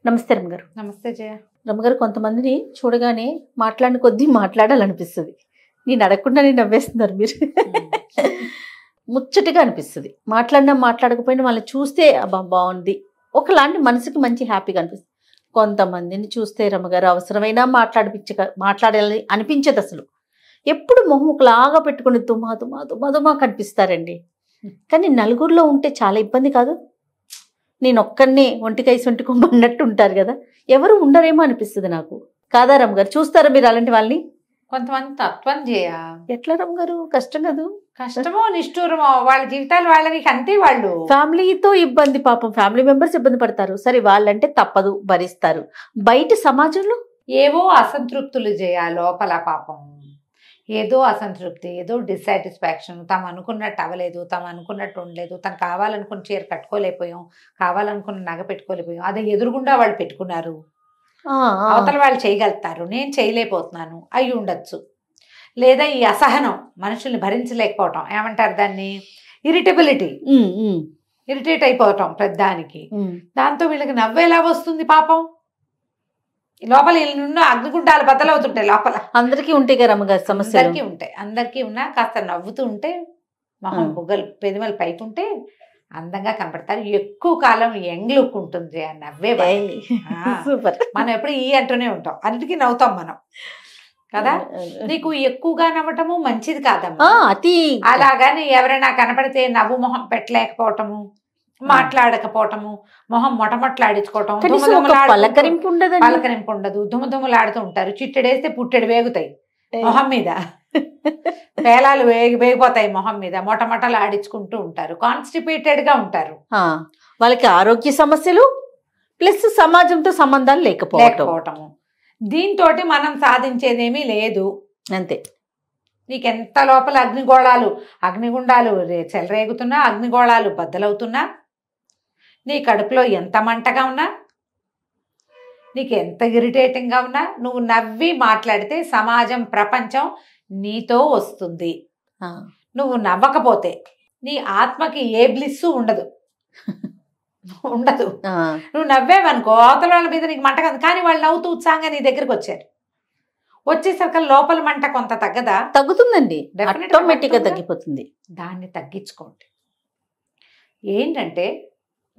నమస్తే రమగారు. నమస్తే జయ. రమగారు, కొంతమందిని చూడగానే మాట్లాడిన కొద్దీ మాట్లాడాలనిపిస్తుంది. నేను అడగకుండానే నవ్వేస్తున్నారు మీరు. ముచ్చటగా అనిపిస్తుంది. మాట్లాడినా మాట్లాడకపోయినా వాళ్ళని చూస్తే అబ్బా బాగుంది, ఒకలాంటి మనసుకి మంచి హ్యాపీగా అనిపిస్తుంది. కొంతమందిని చూస్తే రమగారు అవసరమైనా మాట్లాడాలని అనిపించదు అసలు. ఎప్పుడు మొహం ఒకలాగా పెట్టుకుని తుమా తుమా తుమా తుమా కనిపిస్తారండి. కానీ నలుగురిలో ఉంటే చాలా ఇబ్బంది కాదు? నేను ఒక్కడినే ఒంటికై సొంటి కొమ్మన్నట్టు ఉంటారు కదా, ఎవరు ఉండరేమో అనిపిస్తుంది నాకు. కాదా రమగారు? చూస్తారా మీరు అలాంటి వాళ్ళని? కొంతమంది తత్వం జయ. ఎట్లా రమగారు? కష్టం కాదు? కష్టమో నిష్ఠూరమో వాళ్ళ జీవితాలు వాళ్ళవి, అంతే. వాళ్ళు ఫ్యామిలీతో ఇబ్బంది, పాపం ఫ్యామిలీ మెంబర్స్ ఇబ్బంది పడతారు. సరే, వాళ్ళంటే తప్పదు, భరిస్తారు. బయట సమాజంలో ఏవో అసంతృప్తులు జయ. లోపల పాపం ఏదో అసంతృప్తి, ఏదో డిస్సాటిస్ఫాక్షన్. తాము అనుకున్నట్టు అవ్వలేదు, తాము అనుకున్నట్టు ఉండలేదు, తను కావాలనుకున్న చీర కట్టుకోలేకపోయాం, కావాలనుకున్న నగ పెట్టుకోలేకపోయాం. అదే ఎదురుగుండా వాళ్ళు పెట్టుకున్నారు, అవతల వాళ్ళు చేయగలుగుతారు, నేను చేయలేకపోతున్నాను అయి ఉండొచ్చు. లేదా ఈ అసహనం, మనుషుల్ని భరించలేకపోవటం, ఏమంటారు దాన్ని, ఇరిటబిలిటీ, ఇరిటేట్ అయిపోవటం ప్రతిదానికి. దాంతో వీళ్ళకి నవ్వేలా వస్తుంది పాపం. లోపల వీళ్ళ అగ్నిగుండాలు బద్దలవుతుంటాయి లోపల. అందరికీ ఉంటాయి కదా రమగారు సమస్యలు. అందరికీ ఉంటాయి. అందరికీ ఉన్నా కాస్త నవ్వుతూ ఉంటే, మొహం బుగ్గలు పెదిమలు పైకి ఉంటే అందంగా కనపడతారు. ఎక్కువ కాలం యంగ్ లుక్ ఉంటుంది ఆ నవ్వే. సూపర్. మనం ఎప్పుడు ఈ అంటూనే ఉంటాం, అన్నిటికీ నవ్వుతాం మనం కదా. నీకు ఎక్కువగా నవ్వటము మంచిది కాదమ్మా. అతి అలాగని ఎవరైనా కనపడితే నవ్వు మొహం పెట్టలేకపోవటము, మాట్లాడకపోవటము, మొహం మొటమొట్లాడించుకోవటం, పలకరింపు ఉండదు, దుమదుమలాడుతూ ఉంటారు. చిట్టెడేస్తే పుట్టెడు వేగుతాయి మొహం మీద, పేలాలు వేగిపోతాయి మొహం మీద, మొటమొటలు ఆడించుకుంటూ ఉంటారు, కాన్స్టిపేటెడ్ గా ఉంటారు. వాళ్ళకి ఆరోగ్య సమస్యలు ప్లస్ సమాజంతో సంబంధాలు లేకపోవటము. దీంతో మనం సాధించేదేమీ లేదు. అంతే. నీకెంత లోపల అగ్నిగుండాలు చెలరేగుతున్నా, అగ్నిగోళాలు బద్దలవుతున్నా, నీ కడుపులో ఎంత మంటగా ఉన్నా, నీకు ఎంత ఇరిటేటింగ్గా ఉన్నా, నువ్వు నవ్వి మాట్లాడితే సమాజం, ప్రపంచం నీతో వస్తుంది. నువ్వు నవ్వకపోతే నీ ఆత్మకి ఏ బ్లిస్సు ఉండదు. నువ్వు నవ్వేవనుకో అవతల వాళ్ళ మీద నీకు మంట కాదు. కానీ వాళ్ళు నవ్వుతూ ఉత్సాహంగా నీ దగ్గరికి వచ్చేసరికి లోపల మంట కొంత తగ్గుతుందండి, ఆటోమేటిక్గా తగ్గిపోతుంది. దాన్ని తగ్గించుకోండి. ఏంటంటే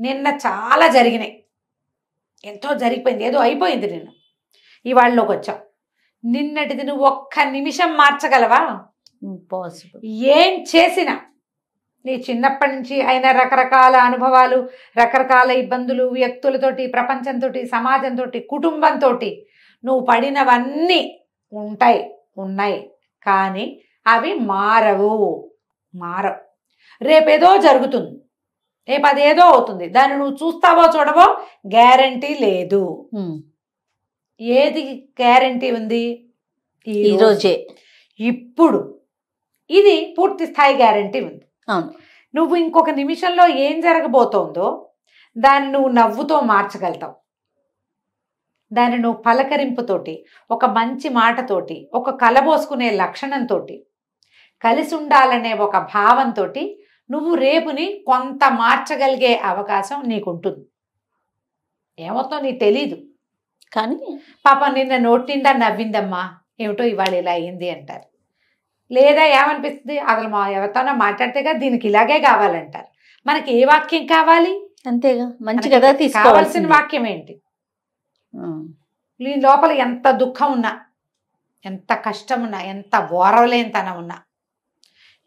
నిన్న చాలా జరిగినాయి, ఎంతో జరిగిపోయింది, ఏదో అయిపోయింది. నిన్న ఇవాళలోకి వచ్చావు. నిన్నటిది నువ్వు ఒక్క నిమిషం మార్చగలవా? ఇంపాసిబుల్. ఏం చేసినా నీ చిన్నప్పటి నుంచి అయిన రకరకాల అనుభవాలు, రకరకాల ఇబ్బందులు, వ్యక్తులతోటి, ప్రపంచంతో, సమాజంతో, కుటుంబంతో నువ్వు పడినవన్నీ ఉన్నాయి. కానీ అవి మారవు. రేపేదో జరుగుతుంది, రేపు అదేదో అవుతుంది. దాన్ని నువ్వు చూస్తావో చూడవో గ్యారంటీ లేదు. ఏది గ్యారంటీ ఉంది? ఈరోజే, ఇప్పుడు. ఇది పూర్తి స్థాయి గ్యారంటీ ఉంది. నువ్వు ఇంకొక నిమిషంలో ఏం జరగబోతోందో దాన్ని నువ్వు నవ్వుతో మార్చగలుగుతావు. దాన్ని నువ్వు పలకరింపుతోటి, ఒక మంచి మాటతోటి, ఒక కలబోసుకునే లక్షణంతో, కలిసి ఉండాలనే ఒక భావంతో నువ్వు రేపుని కొంత మార్చగలిగే అవకాశం నీకుంటుంది. ఏమవుతుందో నీకు తెలీదు. కానీ పాపం నిన్న నోటి నిండా నవ్విందమ్మా, ఏమిటో ఇవాళ ఇలా అయింది అంటారు. లేదా ఏమనిపిస్తుంది, అసలు ఎవరితోనో మాట్లాడితేగా దీనికి ఇలాగే కావాలంటారు. మనకి ఏ వాక్యం కావాలి? అంతేగా, మంచి కదా కావాల్సిన వాక్యం ఏంటి? నీ లోపల ఎంత దుఃఖం ఉన్నా, ఎంత కష్టం ఉన్నా, ఎంత ఓరవలేనితనం ఉన్నా,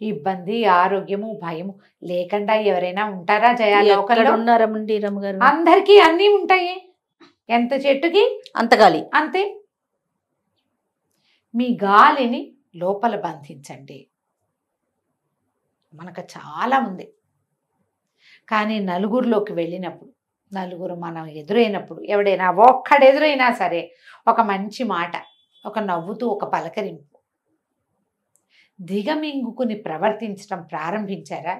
ఇబ్బంది, ఆరోగ్యము, భయము లేకుండా ఎవరైనా ఉంటారా జయ? లోకంలో ఉన్నారమండి రమగారు. అందరికీ అన్నీ ఉంటాయి. ఎంత చెట్టుకి అంత గాలి. అంతే. మీ గాలిని లోపల బంధించండి. మనకు చాలా ఉంది. కానీ నలుగురిలోకి వెళ్ళినప్పుడు, నలుగురు మనం ఎదురైనప్పుడు, ఎవడైనా ఒక్కడు ఎదురైనా సరే ఒక మంచి మాట, ఒక నవ్వుతూ ఒక పలకరింపు, దిగమింగుకుని ప్రవర్తించడం ప్రారంభించారా,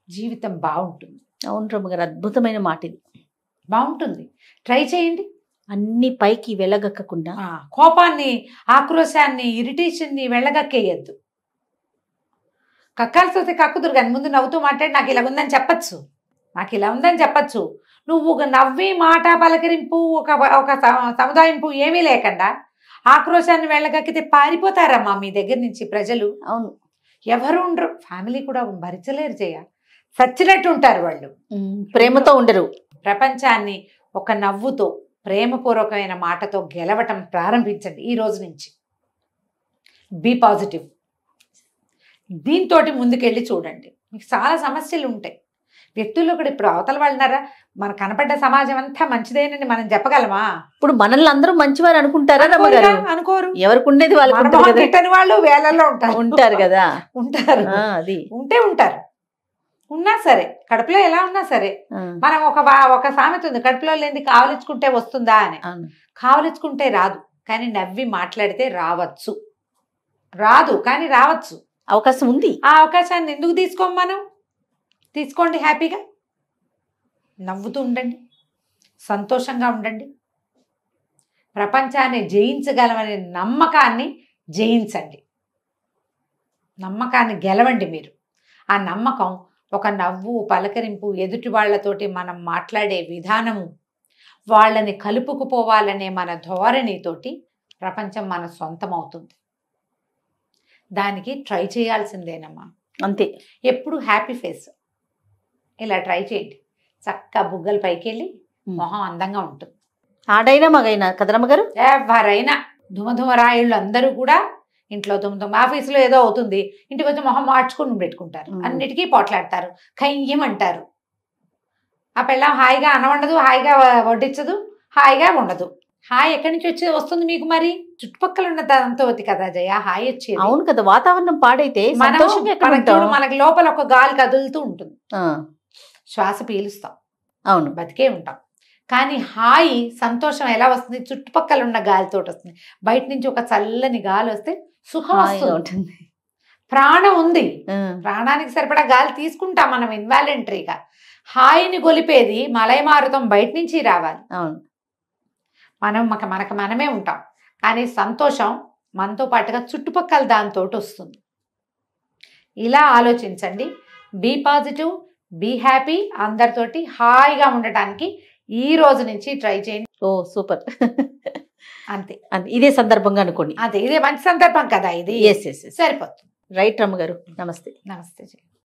జీవితం బాగుంటుంది. అవును రమగారు, అద్భుతమైన మాట ఇది. బాగుంటుంది, ట్రై చేయండి. అన్ని పైకి వెళ్ళగక్కకుండా కోపాన్ని, ఆక్రోశాన్ని, ఇరిటేషన్ని వెళ్ళగక్కేయద్దు. కక్కాల్సి వస్తే కక్కుదురు, కానీ ముందు నవ్వుతూ మాట్లాడి నాకు ఇలా ఉందని చెప్పచ్చు. నాకు ఇలా ఉందని చెప్పచ్చు. నువ్వు ఒక నవ్వి మాట పలకరింపు ఒక ఒక సముదాయింపు ఏమీ లేకుండా ఆక్రోశాన్ని వెళ్ళగక్కితే పారిపోతారమ్మా మీ దగ్గర నుంచి ప్రజలు. అవును, ఎవరు ఉండరు, ఫ్యామిలీ కూడా భరించలేరు చేయ, చచ్చినట్టు ఉంటారు వాళ్ళు, ప్రేమతో ఉండరు. ప్రపంచాన్ని ఒక నవ్వుతో ప్రేమపూర్వకమైన మాటతో గెలవటం ప్రారంభించండి ఈ రోజు నుంచి. Be positive. దీంతో ముందుకెళ్ళి చూడండి. మీకు చాలా సమస్యలు ఉంటాయి. వ్యక్తుల్లో కూడా ఇప్పుడు అవతల వాళ్ళన్నారా, మన కనపడ్డ సమాజం అంతా మంచిదేనని మనం చెప్పగలమా? ఇప్పుడు మనల్ని అందరూ మంచివారు అనుకుంటారా రమ్మగారు? అనుకోరు. ఎవరికి ఉండేది వాళ్ళకి వాళ్ళు వేలల్లో ఉంటారు కదా. ఉంటారు, అది ఉంటారు. ఉన్నా సరే, కడుపులో ఎలా ఉన్నా సరే, మనం ఒక సామెత ఉంది, కడుపులో లేని కావలించుకుంటే వస్తుందా అని. కావలించుకుంటే రాదు, కానీ నవ్వి మాట్లాడితే రావచ్చు. రాదు కానీ రావచ్చు, అవకాశం ఉంది. ఆ అవకాశాన్ని ఎందుకు తీసుకోం మనం? తీసుకోండి, హ్యాపీగా నవ్వుతూ ఉండండి, సంతోషంగా ఉండండి. ప్రపంచాన్ని జయించగలమనే నమ్మకాన్ని జయించండి, నమ్మకాన్ని గెలవండి మీరు. ఆ నమ్మకం ఒక నవ్వు, పలకరింపు, ఎదుటి వాళ్లతోటి మనం మాట్లాడే విధానము, వాళ్ళని కలుపుకుపోవాలనే మన ధోరణితోటి ప్రపంచం మన సొంతం అవుతుంది. దానికి ట్రై చేయాల్సిందేనమ్మా, అంతే. ఎప్పుడు హ్యాపీ ఫేస్ ఇలా ట్రై చేయండి. చక్కగా బుగ్గలు పైకి వెళ్ళి మొహం అందంగా ఉంటుంది. ఆడైనా మగైనా కదరమ్మగారు, ఎవరైనా ధుమధుమరాయుళ్ళు అందరూ కూడా ఇంట్లో దుమ్దుమ్, ఆఫీసులో ఏదో అవుతుంది, ఇంటికి వచ్చి మొహం మార్చుకుని పెట్టుకుంటారు, అన్నిటికీ పోట్లాడతారు, కయ్యమంటారు. ఆ పిల్లం హాయిగా అన్నం వండదు, హాయిగా వడ్డించదు, హాయిగా ఉండదు. హాయ్ ఎక్కడి నుంచి వస్తుంది మీకు? మరి చుట్టుపక్కల ఉన్న దాంతో కదా జయ హాయ్ వచ్చేది. అవును కదా, వాతావరణం పాడైతే మనకి లోపల ఒక గాలి కదులుతూ ఉంటుంది, శ్వాస పీలుస్తాం, అవును, బతికే ఉంటాం. కానీ హాయి, సంతోషం ఎలా వస్తుంది? చుట్టుపక్కల ఉన్న గాలితో వస్తుంది. బయట నుంచి ఒక చల్లని గాలి వస్తే సుఖం వస్తుంది, ప్రాణం ఉంది, ప్రాణానికి సరిపడా గాలి తీసుకుంటాం మనం ఇన్వాలంటరీగా. హాయిని గొలిపేది మలయమారుతం బయట నుంచి రావాలి. అవును, మనం మనమే ఉంటాం, కానీ సంతోషం మనతో పాటుగా చుట్టుపక్కల దాంతో వస్తుంది. ఇలా ఆలోచించండి. బీ పాజిటివ్, బీ హ్యాపీ, అందరితోటి హాయిగా ఉండటానికి ఈ రోజు నుంచి ట్రై చేయండి. ఓ సూపర్. అంతే, ఇదే సందర్భంగా అనుకోండి. అదే ఇదే మంచి సందర్భం కదా ఇది. ఎస్ ఎస్, సరిపోతుంది. రైట్ రమ్మగారు, నమస్తే. నమస్తే.